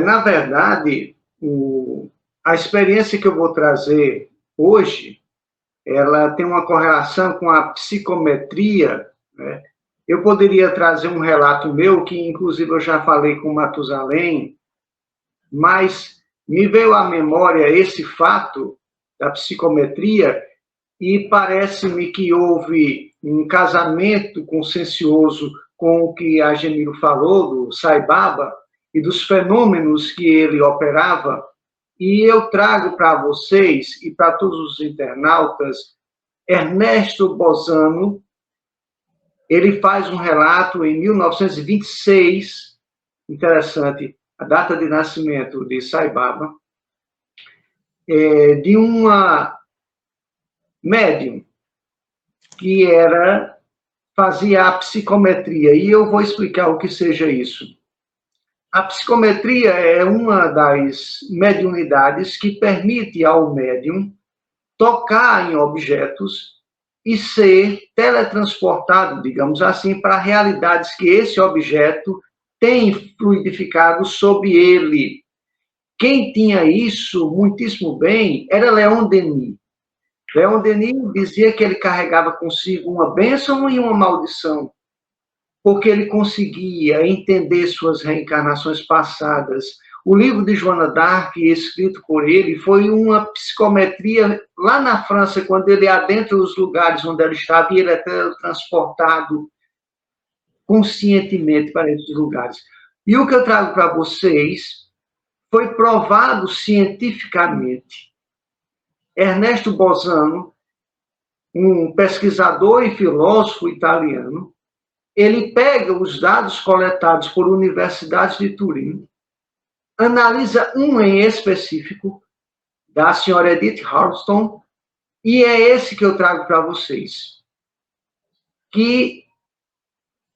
na verdade, a experiência que eu vou trazer hoje, ela tem uma correlação com a psicometria, né? Eu poderia trazer um relato meu, que inclusive eu já falei com Matusalém, mas me veio à memória esse fato da psicometria e parece-me que houve um casamento consciencioso com o que a Gemiro falou, do Sai Baba, e dos fenômenos que ele operava, e eu trago para vocês e para todos os internautas Ernesto Bozano. Ele faz um relato em 1926, interessante, a data de nascimento de Sai Baba, de uma médium que fazia a psicometria, e eu vou explicar o que seja isso. A psicometria é uma das mediunidades que permite ao médium tocar em objetos e ser teletransportado, digamos assim, para realidades que esse objeto tem fluidificado sobre ele. Quem tinha isso muitíssimo bem era Leon Denis. Leon Denis dizia que ele carregava consigo uma bênção e uma maldição, porque ele conseguia entender suas reencarnações passadas. O livro de Joana d'Arc, escrito por ele, foi uma psicometria lá na França, quando ele adentra os lugares onde ele estava e ele é transportado conscientemente para esses lugares. E o que eu trago para vocês foi provado cientificamente. Ernesto Bozano, um pesquisador e filósofo italiano, ele pega os dados coletados por universidades de Turim, analisa um em específico, da senhora Edith Harleston, e é esse que eu trago para vocês. Que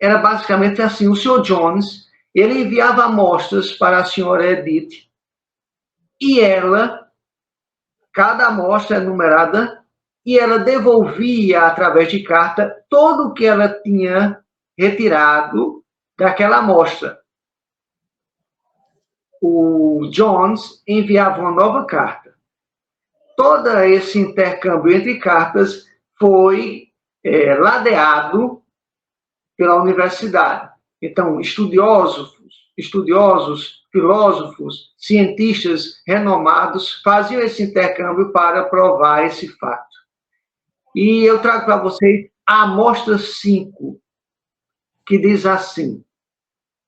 era basicamente assim: o Sr. Jones, ele enviava amostras para a senhora Edith, e ela, cada amostra é numerada, e ela devolvia, através de carta, todo o que ela tinha retirado daquela amostra. O Jones enviava uma nova carta. Todo esse intercâmbio entre cartas foi ladeado pela universidade. Então, estudiosos, filósofos, cientistas renomados faziam esse intercâmbio para provar esse fato. E eu trago para vocês a amostra 5, que diz assim: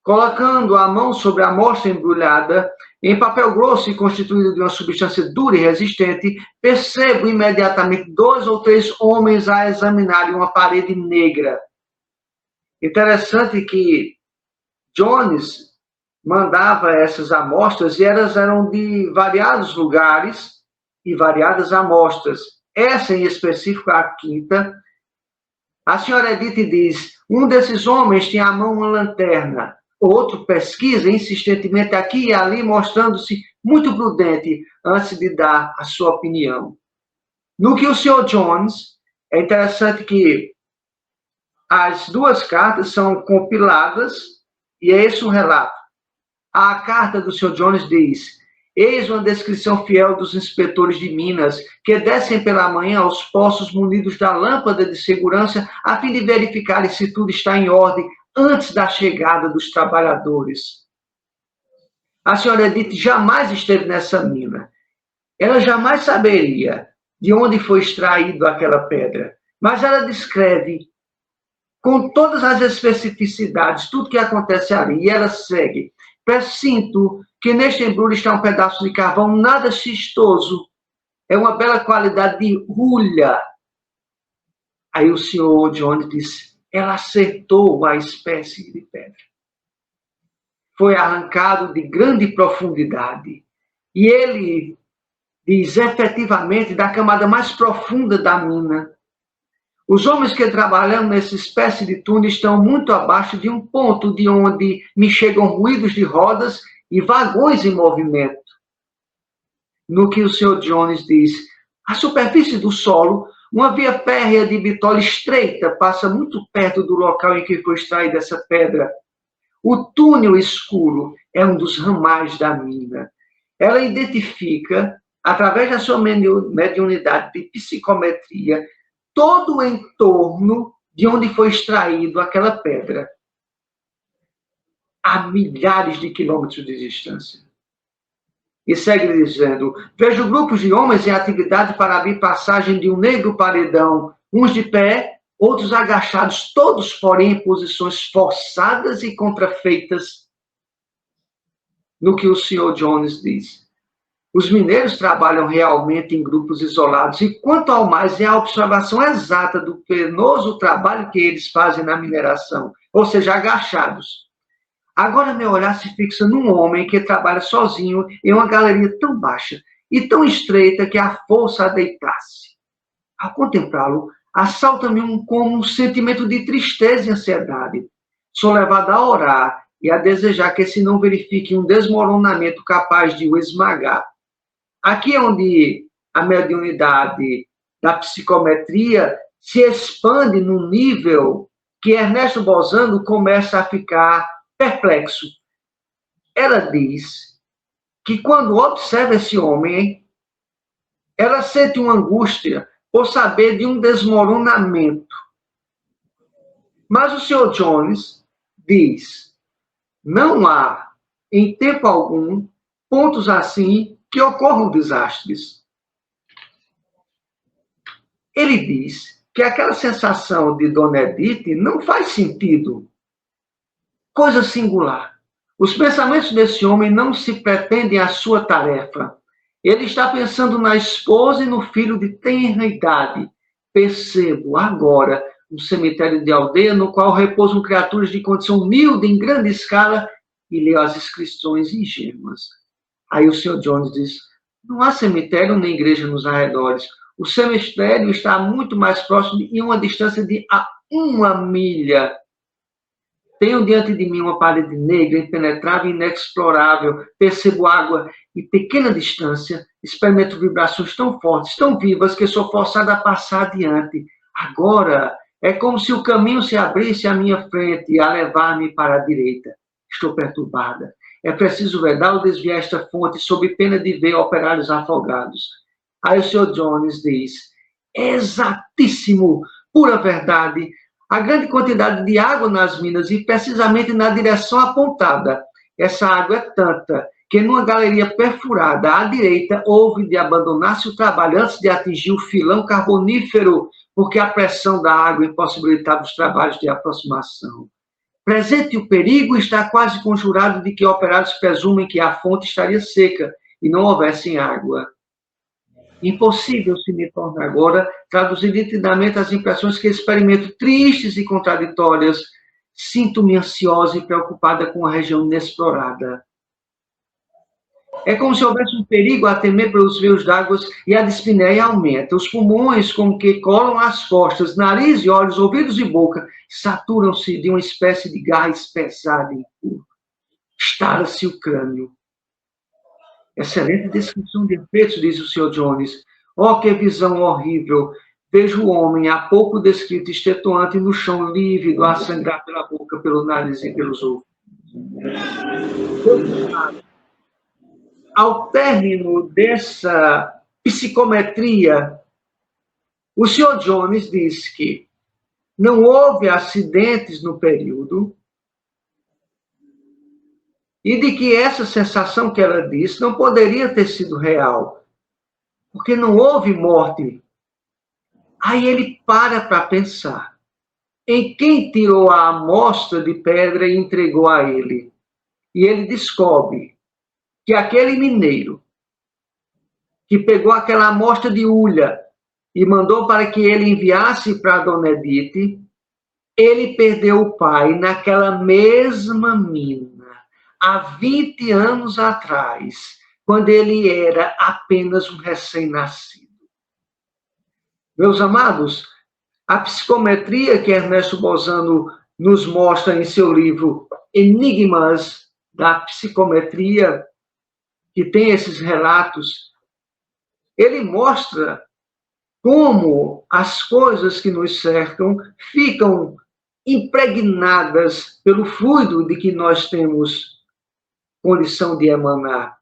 colocando a mão sobre a amostra embrulhada em papel grosso e constituído de uma substância dura e resistente, percebo imediatamente 2 ou 3 homens a examinarem uma parede negra. Interessante que Jones mandava essas amostras e elas eram de variados lugares e variadas amostras. Essa em específico, a 5ª, a senhora Edith diz: um desses homens tinha à mão uma lanterna. Outro pesquisa insistentemente aqui e ali, mostrando-se muito prudente antes de dar a sua opinião. No que o Sr. Jones, é interessante que as 2 cartas são compiladas, e é esse o relato. A carta do Sr. Jones diz: eis uma descrição fiel dos inspetores de Minas, que descem pela manhã aos poços munidos da lâmpada de segurança, a fim de verificarem se tudo está em ordem antes da chegada dos trabalhadores. A senhora Edith jamais esteve nessa mina. Ela jamais saberia de onde foi extraído aquela pedra, mas ela descreve com todas as especificidades tudo que acontece ali, e ela segue: presinto que neste embrulho está um pedaço de carvão nada xistoso, é uma bela qualidade de hulha. Aí o senhor Jones disse: ela acertou a espécie de pedra. Foi arrancado de grande profundidade. E ele diz, efetivamente, da camada mais profunda da mina. Os homens que trabalham nessa espécie de túnel estão muito abaixo de um ponto de onde me chegam ruídos de rodas e vagões em movimento. No que o Sr. Jones diz: a superfície do solo, uma via férrea de bitola estreita, passa muito perto do local em que foi extraída essa pedra. O túnel escuro é um dos ramais da mina. Ela identifica, através da sua mediunidade de psicometria, todo o entorno de onde foi extraído aquela pedra, a milhares de quilômetros de distância. E segue dizendo: vejo grupos de homens em atividade para abrir passagem de um negro paredão, uns de pé, outros agachados, todos, porém, em posições forçadas e contrafeitas no que o Sr. Jones diz. Os mineiros trabalham realmente em grupos isolados, e quanto ao mais é a observação exata do penoso trabalho que eles fazem na mineração, ou seja, agachados. Agora meu olhar se fixa num homem que trabalha sozinho em uma galeria tão baixa e tão estreita que a força a deitasse. Ao contemplá-lo, assalta-me como um sentimento de tristeza e ansiedade. Sou levado a orar e a desejar que esse não verifique um desmoronamento capaz de o esmagar. Aqui é onde a mediunidade da psicometria se expande num nível que Ernesto Bozano começa a ficar perplexo. Ela diz que quando observa esse homem, ela sente uma angústia por saber de um desmoronamento. Mas o Sr. Jones diz: não há, em tempo algum, pontos assim que ocorram desastres. Ele diz que aquela sensação de Dona Edith não faz sentido. Coisa singular. Os pensamentos desse homem não se pretendem à sua tarefa. Ele está pensando na esposa e no filho de tenra idade. Percebo agora um cemitério de aldeia no qual repousam criaturas de condição humilde em grande escala e leio as inscrições ingênuas. Aí o Sr. Jones diz: não há cemitério nem igreja nos arredores. O cemitério está muito mais próximo em uma distância de 1 milha. Tenho diante de mim uma parede negra, impenetrável e inexplorável. Percebo água em pequena distância. Experimento vibrações tão fortes, tão vivas, que sou forçada a passar adiante. Agora, é como se o caminho se abrisse à minha frente, a levar-me para a direita. Estou perturbada. É preciso vedar ou desviar esta fonte, sob pena de ver operários afogados. Aí o Sr. Jones diz: exatíssimo, pura verdade. A grande quantidade de água nas minas e precisamente na direção apontada. Essa água é tanta que numa galeria perfurada à direita houve de abandonar-se o trabalho antes de atingir o filão carbonífero, porque a pressão da água impossibilitava os trabalhos de aproximação. Presente o perigo, está quase conjurado de que operários presumem que a fonte estaria seca e não houvesse água. Impossível se me torna agora traduzir nitidamente as impressões que experimento, tristes e contraditórias. Sinto-me ansiosa e preocupada com a região inexplorada. É como se houvesse um perigo a temer pelos veios d'água e a dispneia aumenta. Os pulmões, como que colam às costas, nariz e olhos, ouvidos e boca, saturam-se de uma espécie de gás pesado e impuro. Estala-se o crânio. Excelente descrição de efeitos, diz o Sr. Jones. Oh, que visão horrível! Vejo o homem, há pouco descrito, extetuante, no chão lívido, a sangrar pela boca, pelo nariz e pelos ouvidos. Ao término dessa psicometria, o Sr. Jones diz que não houve acidentes no período, e de que essa sensação que ela disse não poderia ter sido real, porque não houve morte. Aí ele para pensar em quem tirou a amostra de pedra e entregou a ele. E ele descobre que aquele mineiro que pegou aquela amostra de ulha e mandou para que ele enviasse para a Dona Edith, ele perdeu o pai naquela mesma mina. Há 20 anos atrás, quando ele era apenas um recém-nascido. Meus amados, a psicometria que Ernesto Bozano nos mostra em seu livro Enigmas da Psicometria, que tem esses relatos, ele mostra como as coisas que nos cercam ficam impregnadas pelo fluido de que nós temos condição de emanar.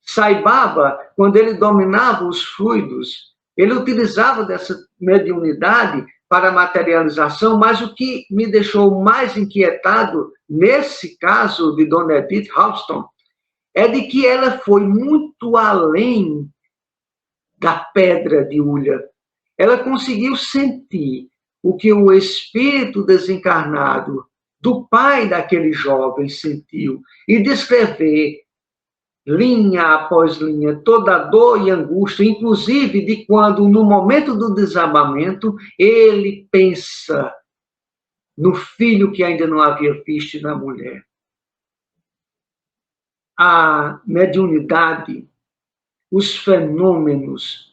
Sai Baba, quando ele dominava os fluidos, ele utilizava dessa mediunidade para a materialização, mas o que me deixou mais inquietado, nesse caso de Dona Edith Halston, é de que ela foi muito além da pedra de Ulha. Ela conseguiu sentir o que o espírito desencarnado do pai daquele jovem sentiu e descrever linha após linha, toda a dor e angústia, inclusive de quando, no momento do desabamento, ele pensa no filho que ainda não havia visto e na mulher. A mediunidade, os fenômenos,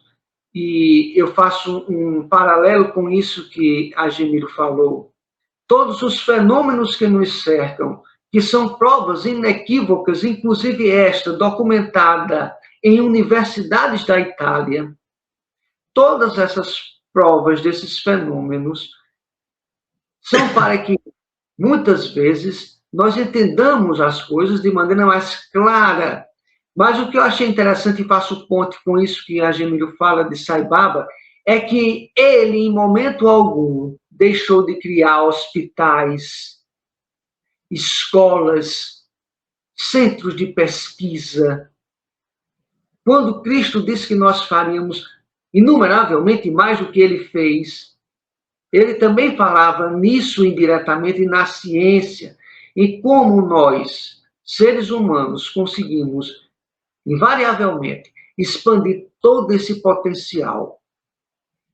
e eu faço um paralelo com isso que a Gemiro falou, todos os fenômenos que nos cercam, que são provas inequívocas, inclusive esta, documentada em universidades da Itália, todas essas provas desses fenômenos são para que, muitas vezes, nós entendamos as coisas de maneira mais clara. Mas o que eu achei interessante, e faço ponte com isso que a Gemiro fala de Sai Baba, é que ele, em momento algum, deixou de criar hospitais, escolas, centros de pesquisa. Quando Cristo disse que nós faríamos inumeravelmente mais do que ele fez, ele também falava nisso indiretamente na ciência, e como nós, seres humanos, conseguimos, invariavelmente, expandir todo esse potencial.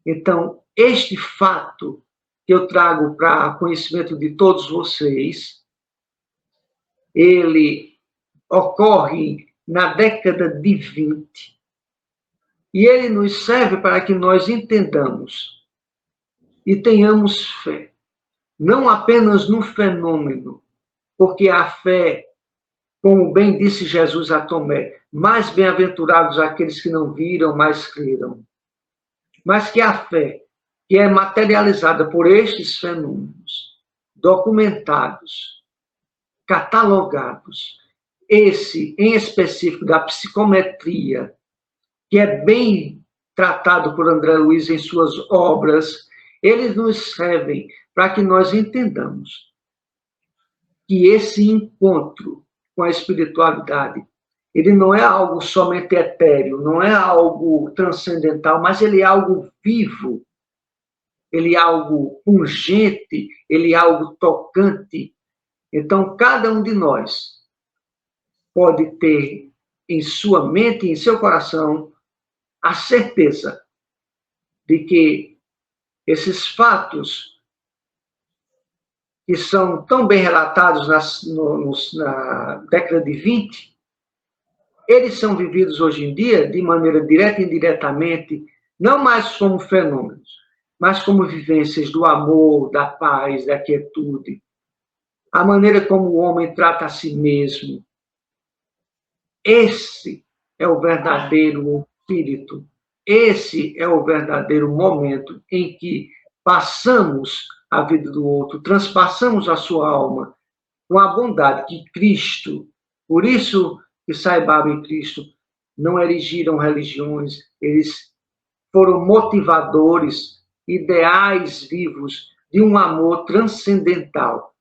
Então, este fato que eu trago para conhecimento de todos vocês, ele ocorre na década de 20, e ele nos serve para que nós entendamos e tenhamos fé, não apenas no fenômeno, porque a fé, como bem disse Jesus a Tomé, mais bem-aventurados aqueles que não viram, mas creram, mas que a fé, que é materializada por estes fenômenos, documentados, catalogados, esse em específico da psicometria, que é bem tratado por André Luiz em suas obras, eles nos servem para que nós entendamos que esse encontro com a espiritualidade, ele não é algo somente etéreo, não é algo transcendental, mas ele é algo vivo, ele é algo pungente, ele é algo tocante. Então, cada um de nós pode ter em sua mente, em seu coração, a certeza de que esses fatos que são tão bem relatados na década de 20, eles são vividos hoje em dia de maneira direta e indiretamente, não mais como fenômenos, mas como vivências do amor, da paz, da quietude, a maneira como o homem trata a si mesmo. Esse é o verdadeiro espírito, esse é o verdadeiro momento em que passamos a vida do outro, transpassamos a sua alma com a bondade que Cristo, por isso que Sai Baba e Cristo não erigiram religiões, eles foram motivadores, ideais vivos de um amor transcendental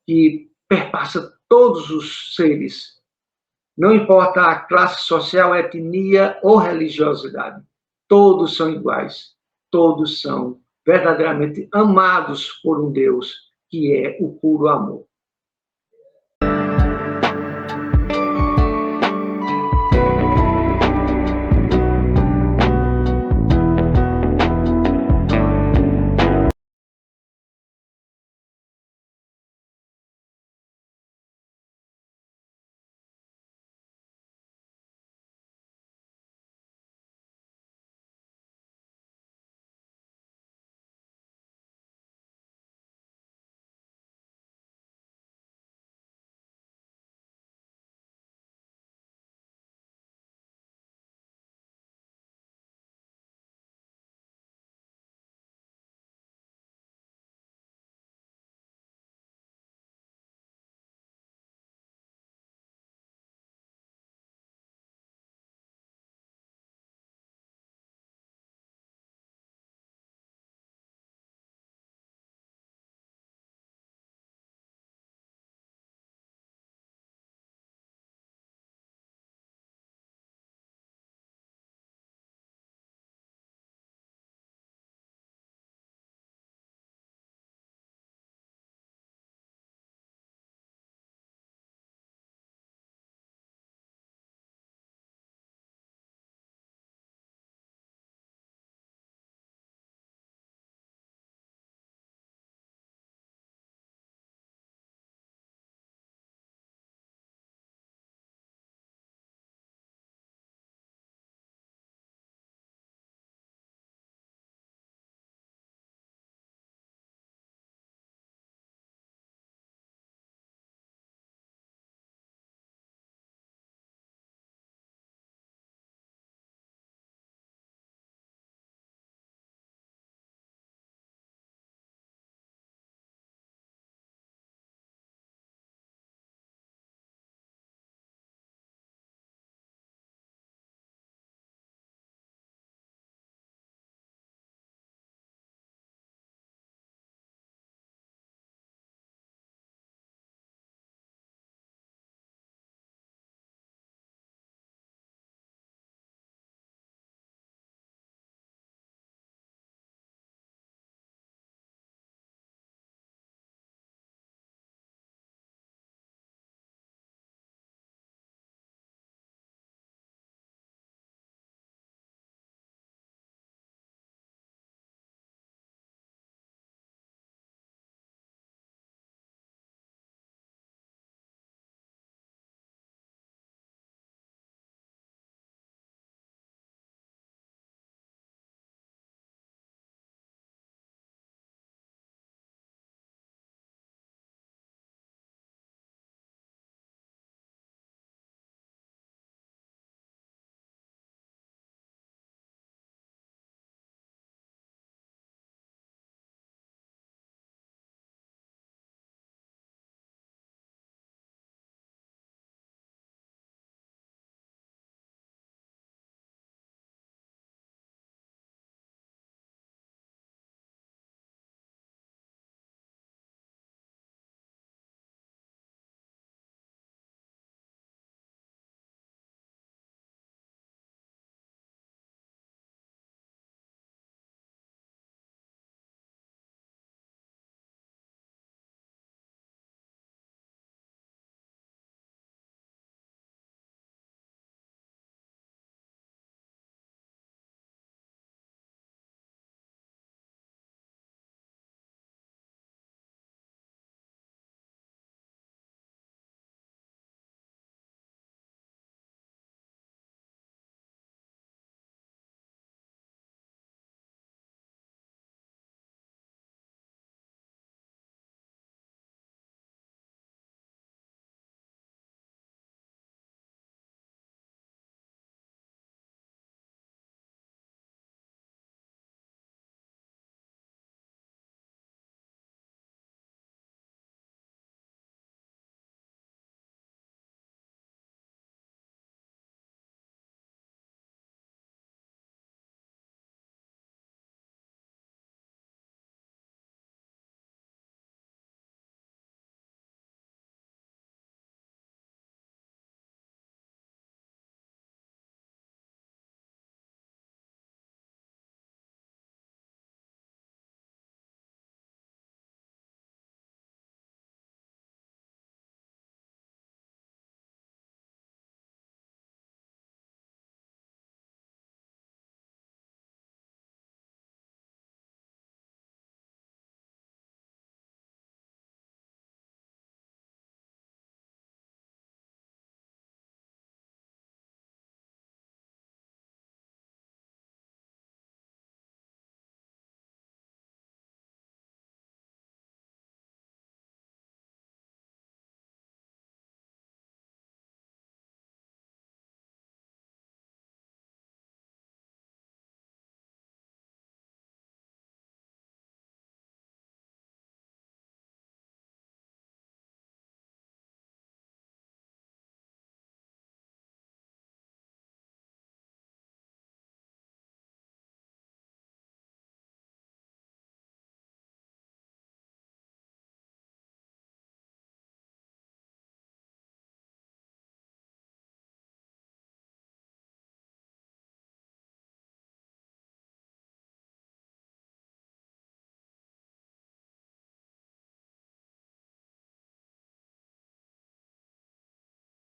que perpassa todos os seres, não importa a classe social, etnia ou religiosidade, todos são iguais, todos são verdadeiramente amados por um Deus que é o puro amor.